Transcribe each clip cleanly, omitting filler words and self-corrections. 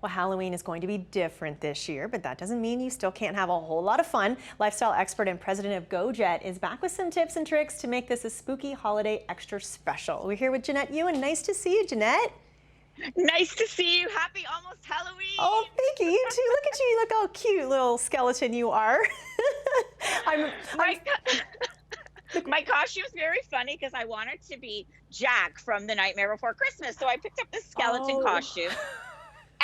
Well, Halloween is going to be different this year, but that doesn't mean you still can't have a whole lot of fun. Lifestyle expert and president of GoJette is back with some tips and tricks to make this a spooky holiday extra special. We're here with Jeanette Ewan. Nice to see you, Jeanette. Nice to see you. Happy almost Halloween. Oh, thank you. You too. Look at you. Look how cute little skeleton you are. My costume's very funny because I wanted to be Jack from The Nightmare Before Christmas. So I picked up this skeleton costume.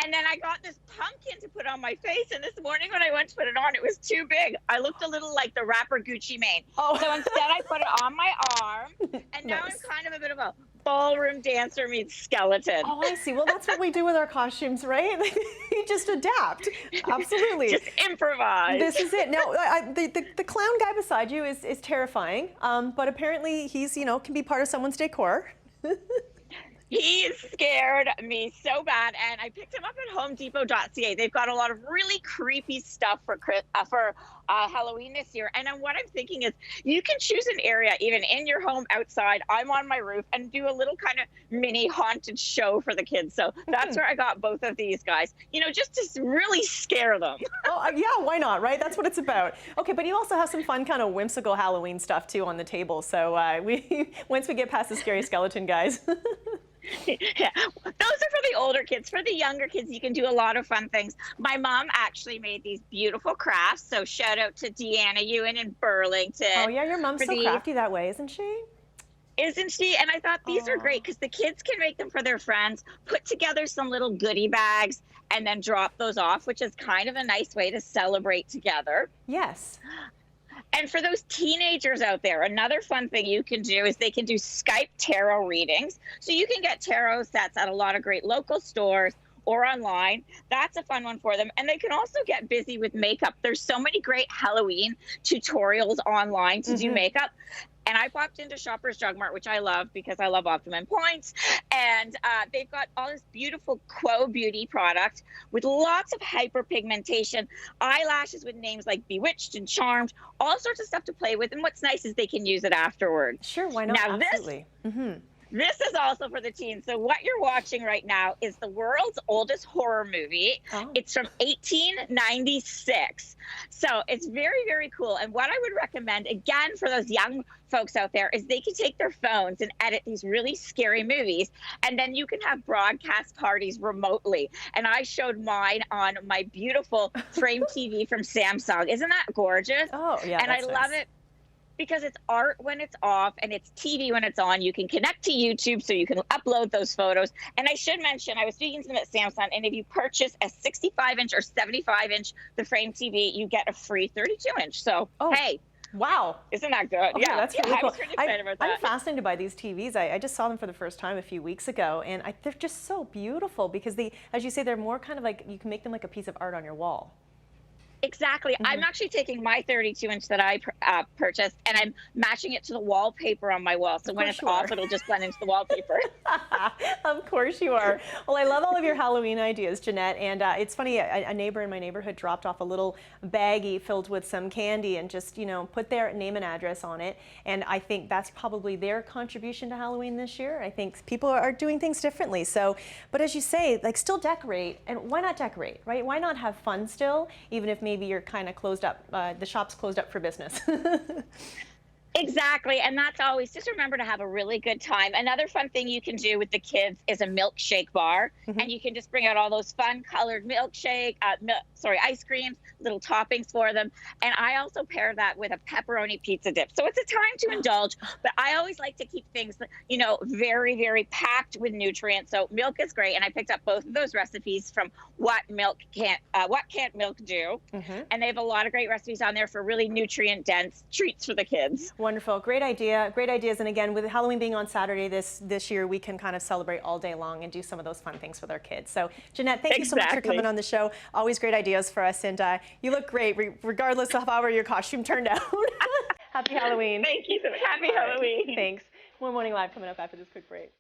And then I got this pumpkin to put on my face. And this morning when I went to put it on, it was too big. I looked a little like the rapper Gucci Mane. Oh. So instead I put it on my arm. And now I'm kind of a bit of a ballroom dancer meets skeleton. Oh, I see. Well, that's what we do with our costumes, right? You just adapt. Absolutely. Just improvise. This is it. Now, the clown guy beside you is terrifying, but apparently he's, can be part of someone's decor. He scared me so bad, and I picked him up at HomeDepot.ca. They've got a lot of really creepy stuff for Halloween this year. And then what I'm thinking is you can choose an area, even in your home, outside. I'm on my roof, and do a little kind of mini haunted show for the kids. So that's where I got both of these guys, just to really scare them. Oh, yeah, why not, right? That's what it's about. Okay, but you also have some fun kind of whimsical Halloween stuff, too, on the table. So once we get past the scary skeleton guys. Yeah, those are for the older kids. For the younger kids, you can do a lot of fun things. My mom actually made these beautiful crafts, so shout out to Deanna Ewan in Burlington. Oh yeah, your mom's so crafty that way, isn't she? Isn't she? And I thought these are great because the kids can make them for their friends, put together some little goodie bags, and then drop those off, which is kind of a nice way to celebrate together. Yes. And for those teenagers out there, another fun thing you can do is they can do Skype tarot readings. So you can get tarot sets at a lot of great local stores or online. That's a fun one for them. And they can also get busy with makeup. There's so many great Halloween tutorials online to do makeup. And I popped into Shoppers Drug Mart, which I love because I love Optimum Points. And they've got all this beautiful Quo Beauty product with lots of hyperpigmentation, eyelashes with names like Bewitched and Charmed, all sorts of stuff to play with. And what's nice is they can use it afterward. Sure, why not? Now, absolutely. This is also for the teens. So what you're watching right now is the world's oldest horror movie. Oh. It's from 1896. So it's very, very cool. And what I would recommend, again, for those young folks out there, is they can take their phones and edit these really scary movies. And then you can have broadcast parties remotely. And I showed mine on my beautiful frame TV from Samsung. Isn't that gorgeous? Oh, yeah. And I love it because it's art when it's off and it's TV when it's on. You can connect to YouTube so you can upload those photos. And I should mention, I was speaking to them at Samsung, and if you purchase a 65-inch or 75-inch, the frame TV, you get a free 32-inch. So, hey. Wow. Isn't that good? Okay, yeah, that's really cool. I was pretty excited about that. I'm fascinated by these TVs. I just saw them for the first time a few weeks ago, and they're just so beautiful because as you say, they're more kind of like, you can make them like a piece of art on your wall. Exactly. I'm actually taking my 32-inch that I purchased, and I'm matching it to the wallpaper on my wall. So when it's off, it'll just blend into the wallpaper. Of course you are. Well, I love all of your Halloween ideas, Jeanette. And it's funny, a neighbor in my neighborhood dropped off a little baggie filled with some candy and just, put their name and address on it. And I think that's probably their contribution to Halloween this year. I think people are doing things differently. So, but as you say, like, still decorate. And why not decorate, right? Why not have fun still, even if maybe you're kind of closed up, the shop's closed up for business. Exactly, and that's always, just remember to have a really good time. Another fun thing you can do with the kids is a milkshake bar, and you can just bring out all those fun colored ice creams, little toppings for them. And I also pair that with a pepperoni pizza dip. So it's a time to indulge, but I always like to keep things, very, very packed with nutrients. So milk is great, and I picked up both of those recipes from What Can't Milk Do? And they have a lot of great recipes on there for really nutrient-dense treats for the kids. Wonderful. Great idea. Great ideas. And again, with Halloween being on Saturday this year, we can kind of celebrate all day long and do some of those fun things with our kids. So, Jeanette, thank you so much for coming on the show. Always great ideas for us. And you look great, regardless of how your costume turned out. Happy Halloween. Thank you so much. Happy Halloween. Thanks. More Morning Live coming up after this quick break.